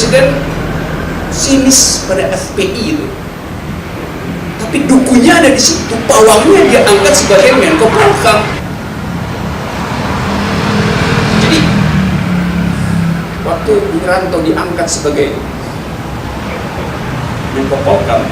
Presiden sinis pada FPI itu, tapi dukunya ada di situ, pawangnya dia angkat sebagai Menko Polhukam. Jadi waktu Wiranto diangkat sebagai Menko Polhukam,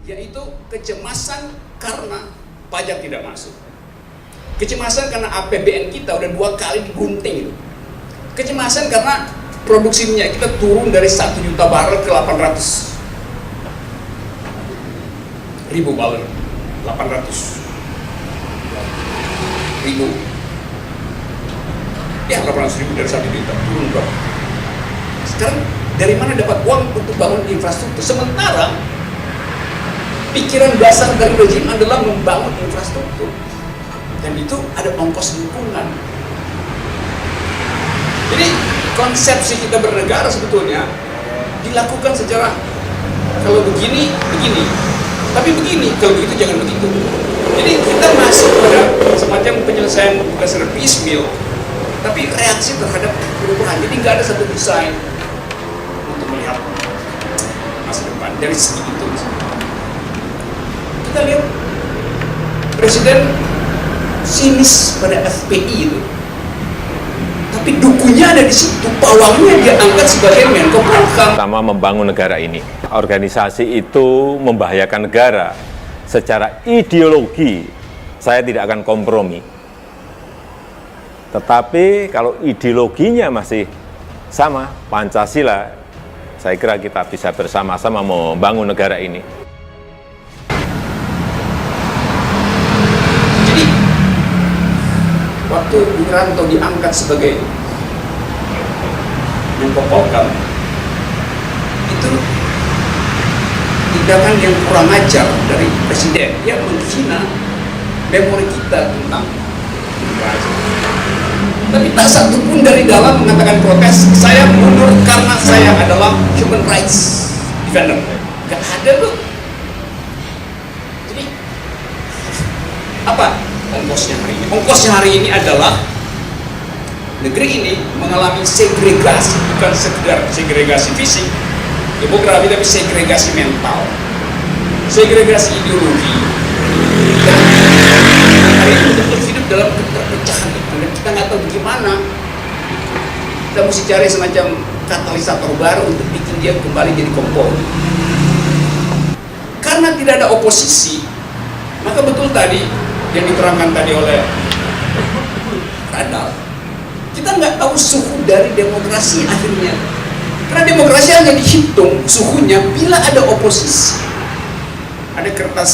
yaitu kecemasan karena pajak tidak masuk, kecemasan karena APBN kita udah 2 kali digunting itu, kecemasan karena produksi minyak kita turun dari 1 juta barel ke 800.000 barel, 800.000 ya, 800.000 dari 1 juta turun berapa? Sekarang dari mana dapat uang untuk bangun infrastruktur, sementara pikiran dasar dari rezim adalah membangun infrastruktur, dan itu ada ongkos lingkungan. Jadi konsepsi kita bernegara sebetulnya dilakukan secara kalau begini, tapi begini, kalau begitu jangan begitu. Jadi kita masuk pada semacam penyelesaian bukan secara piecemeal, tapi reaksi terhadap perubahan. Jadi nggak ada satu desain untuk melihat masa depan dari segi itu. Kita lihat Presiden sinis pada FPI itu, tapi dukunya ada di situ, pawangnya dia angkat sebagai Menko Polhukam. Pertama, membangun negara ini. Organisasi itu membahayakan negara. Secara ideologi, saya tidak akan kompromi. Tetapi kalau ideologinya masih sama, Pancasila, saya kira kita bisa bersama-sama membangun negara ini. Waktu Wiranto diangkat sebagai Menko Polhukam, itu tindakan yang kurang ajar dari Presiden. Dia menghina memori kita tentang demokrasi. Tapi tak satu pun dari dalam mengatakan protes, saya mundur karena saya adalah human rights defender. Gak ada tuh. Jadi apa ongkosnya hari ini? Ongkosnya hari ini adalah negeri ini mengalami segregasi, bukan sekedar segregasi fisik, demografi, tapi segregasi mental, segregasi ideologi. Dan hari ini betul hidup dalam keterpecahan itu, dan kita nggak tahu bagaimana. Kita mesti cari semacam katalisator baru untuk bikin dia kembali jadi kompor. Karena tidak ada oposisi, maka betul tadi yang diterangkan tadi oleh Radal, kita nggak tahu suhu dari demokrasi akhirnya. Karena demokrasi hanya dihitung suhunya bila ada oposisi. Ada kertas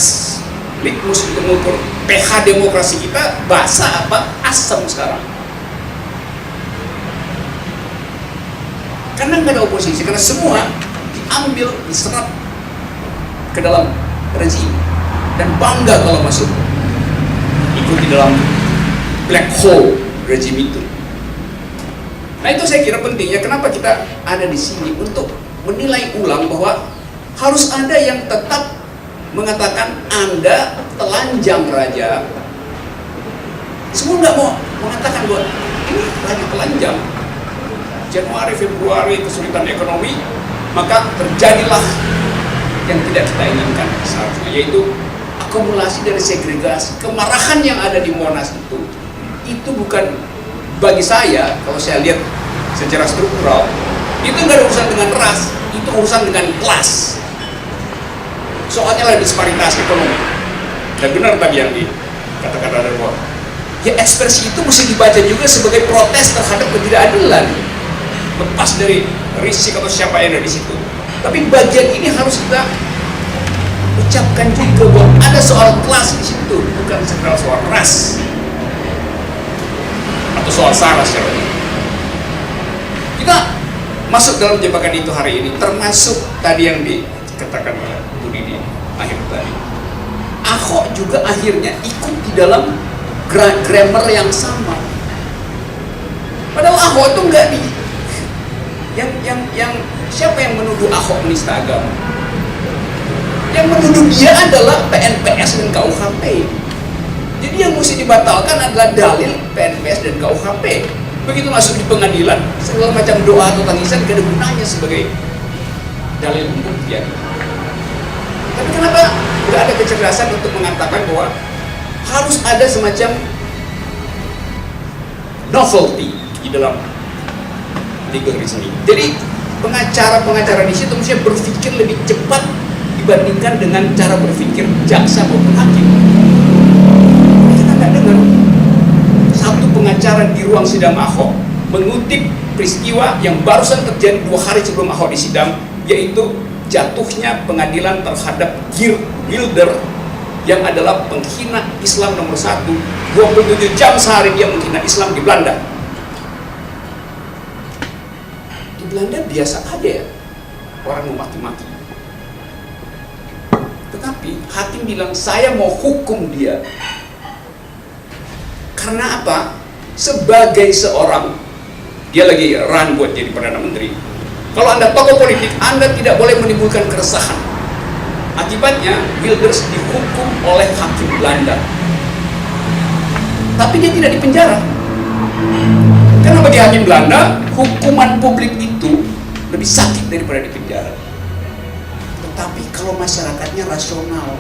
litmus untuk mengukur pH demokrasi kita, basah apa asam sekarang. Karena nggak ada oposisi, karena semua diambil, diserap ke dalam rezim, dan bangga kalau masuk ikut di dalam black hole rezim itu. Nah, itu saya kira pentingnya kenapa kita ada di sini, untuk menilai ulang bahwa harus ada yang tetap mengatakan Anda telanjang raja. Semua nggak mau mengatakan bahwa ini raja telanjang. Januari, Februari kesulitan ekonomi, maka terjadilah yang tidak kita inginkan seharusnya, yaitu akumulasi dari segregasi, kemarahan yang ada di Monas itu bukan, bagi saya, kalau saya lihat secara struktural, itu nggak ada urusan dengan ras, itu urusan dengan kelas. Soalnya lah disparitas ekonomi. Dan benar tadi yang dikatakan Radar bahwa ya ekspresi itu mesti dibaca juga sebagai protes terhadap ketidakadilan, lepas dari risik atau siapa yang ada di situ. Tapi bagian ini harus kita ucapkan juga bahwa ada soal kelas di situ, bukan sekedar soal ras atau soal sara secara umum. Kita masuk dalam jebakan itu hari ini, termasuk tadi yang dikatakan oleh Bu Didi akhir tadi. juga akhirnya ikut di dalam grammar yang sama. Padahal Ahok itu enggak di yang siapa yang menuduh Ahok menista agama? Yang menuduh dia adalah PNPS dan KUHP. Jadi yang mesti dibatalkan adalah dalil PNPS dan KUHP. Begitu masuk di pengadilan, segala macam doa atau tangisan gak ada gunanya sebagai dalil pembuktian. Tapi kenapa nggak ada kecerdasan untuk mengatakan bahwa harus ada semacam novelty di dalam legal reasoning. Jadi pengacara di situ mesti berpikir lebih cepat dibandingkan dengan cara berpikir jaksa maupun hakim. Kita nggak dengar satu pengacara di ruang sidang Ahok mengutip peristiwa yang barusan terjadi 2 hari sebelum Ahok disidang, yaitu jatuhnya pengadilan terhadap Geert Wilders yang adalah penghina Islam nomor 1. 27 jam sehari dia menghina Islam di Belanda. Di Belanda biasa aja ya orang memaki-maki. Tetapi hakim bilang saya mau hukum dia. Karena apa? Sebagai seorang, dia lagi run buat jadi Perdana Menteri. Kalau Anda tokoh politik, Anda tidak boleh menimbulkan keresahan. Akibatnya, Wilders dihukum oleh hakim Belanda. Tapi dia tidak dipenjara. Karena bagi hakim Belanda, hukuman publik itu lebih sakit daripada dipenjara. Tetapi kalau masyarakatnya rasional,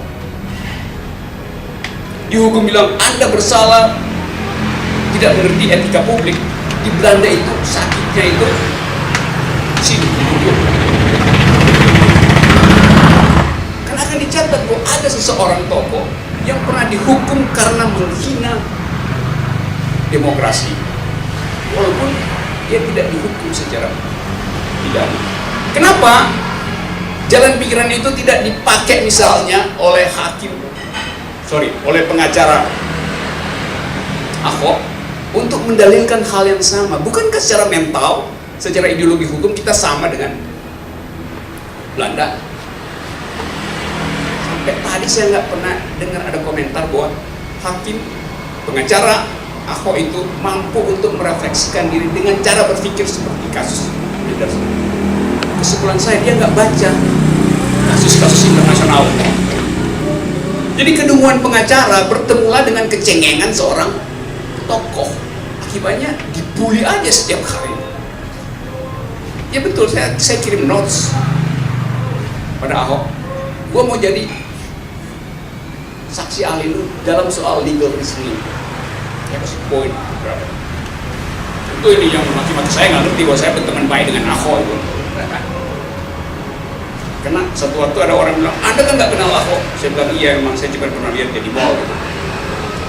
dihukum bilang Anda bersalah, tidak mengerti etika publik. Di Belanda itu sakitnya itu sini duduk. Karena akan dicatat bahwa ada seseorang tokoh yang pernah dihukum karena menghina demokrasi, walaupun dia tidak dihukum secara pidana. Kenapa jalan pikiran itu tidak dipakai misalnya oleh oleh pengacara Ahok untuk mendalilkan hal yang sama? Bukankah secara mental, secara ideologi hukum kita sama dengan Belanda? Sampai tadi saya nggak pernah dengar ada komentar bahwa hakim pengacara Ahok itu mampu untuk merefleksikan diri dengan cara berpikir seperti kasus Wilders. Kesimpulan saya, dia nggak baca kasus-kasus internasional. Jadi kedunguan pengacara bertemulah dengan kecengengan seorang tokoh. Akibatnya dibully aja setiap hari. Ya betul, saya kirim notes pada Ahok. Gua mau jadi saksi ahli lu dalam soal legal reasoning. Ya kasih poin berapa. Tentu ini yang maki-maki saya nggak ngerti bahwa saya berteman baik dengan Ahok itu. Karena satu waktu ada orang bilang, Anda kan nggak kenal Ahok. Saya bilang iya, emang saya cuma pernah lihat dia di mall gitu.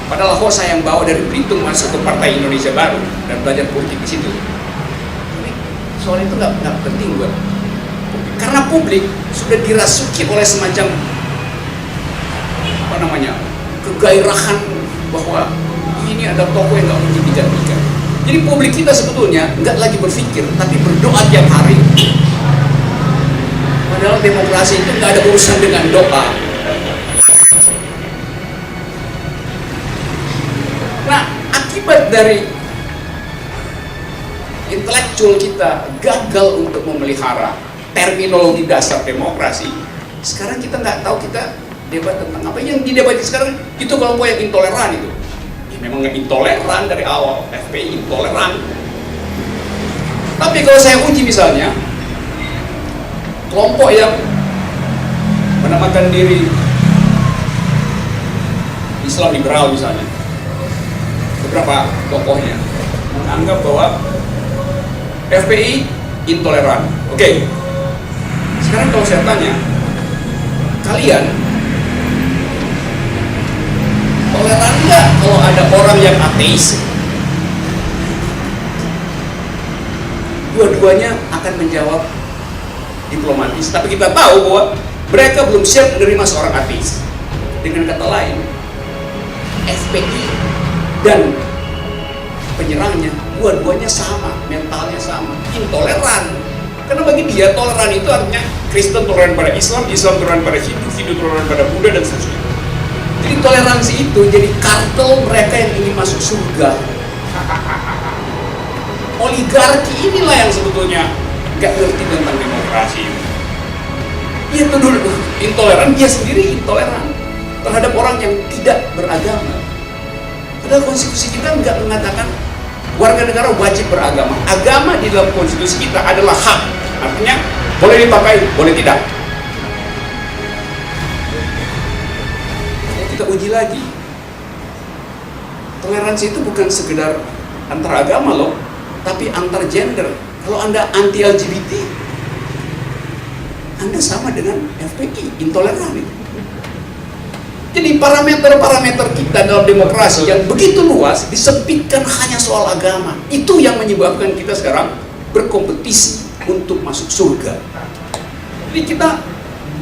Padahal Ahok saya yang bawa dari Belitung masuk ke Partai Indonesia Baru dan belajar politik di situ. Soal itu nggak penting buat publik. Karena publik sudah dirasuki oleh semacam kegairahan bahwa ini ada tokoh yang nggak mungkin digantikan. Jadi publik kita sebetulnya nggak lagi berpikir, tapi berdoa tiap hari. Padahal demokrasi itu nggak ada urusan dengan doa. Nah, akibat dari intelektual kita gagal untuk memelihara terminologi dasar demokrasi, sekarang kita nggak tahu kita debat tentang apa. Yang didebati sekarang itu kelompok yang intoleran itu. Ya, memang nggak intoleran dari awal, FPI intoleran. Tapi kalau saya uji misalnya, kelompok yang menamakan diri Islam liberal misalnya, beberapa tokohnya menganggap bahwa FPI intoleran. Oke. Sekarang kalau saya tanya, kalian toleran nggak kalau ada orang yang ateis? Dua-duanya akan menjawab diplomatis, tapi kita tahu bahwa mereka belum siap menerima seorang ateis. Dengan kata lain, FPI dan penyerangnya dua-duanya sama, mentalnya sama, intoleran. Karena bagi dia toleran itu artinya Kristen toleran pada Islam, Islam toleran pada Hindu, Hindu toleran pada Buddha dan seterusnya. Jadi toleransi itu jadi kartel mereka yang ingin masuk surga. Oligarki inilah yang sebetulnya nggak ngerti tentang demokrasi. Dia tuduh intoleran, dia sendiri intoleran terhadap orang yang tidak beragama. Padahal konstitusi kita nggak mengatakan warga negara wajib beragama. Agama di dalam konstitusi kita adalah hak. Artinya boleh dipakai, boleh tidak. Kita uji lagi. Toleransi itu bukan sekedar antar agama loh, tapi antar gender. Kalau Anda anti LGBT, Anda sama dengan FPI, intoleran. Jadi parameter-parameter kita dalam demokrasi yang begitu luas disempitkan hanya soal agama. Itu yang menyebabkan kita sekarang berkompetisi untuk masuk surga. Jadi kita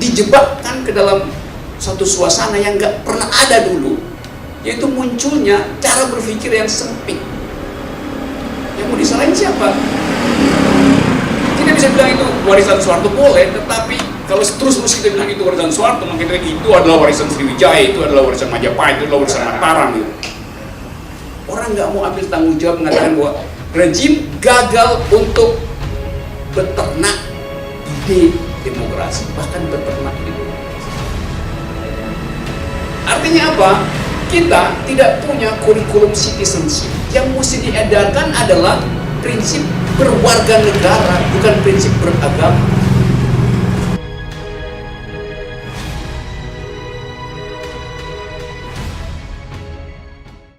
dijebakkan ke dalam satu suasana yang nggak pernah ada dulu, yaitu munculnya cara berpikir yang sempit. Yang mau disalahin siapa? Kita bisa bilang itu warisan Soeharto boleh, tetapi kalau terus kita bilang itu warisan Soeharto, maka itu adalah warisan Sriwijaya, itu adalah warisan Majapahit, itu adalah warisan Mataram. Gitu. Orang nggak mau ambil tanggung jawab mengatakan bahwa rejim gagal untuk beternak ide demokrasi, bahkan beternak demokrasi. Artinya apa? Kita tidak punya kurikulum citizenship. Yang mesti diedarkan adalah prinsip berwarga negara, bukan prinsip beragama.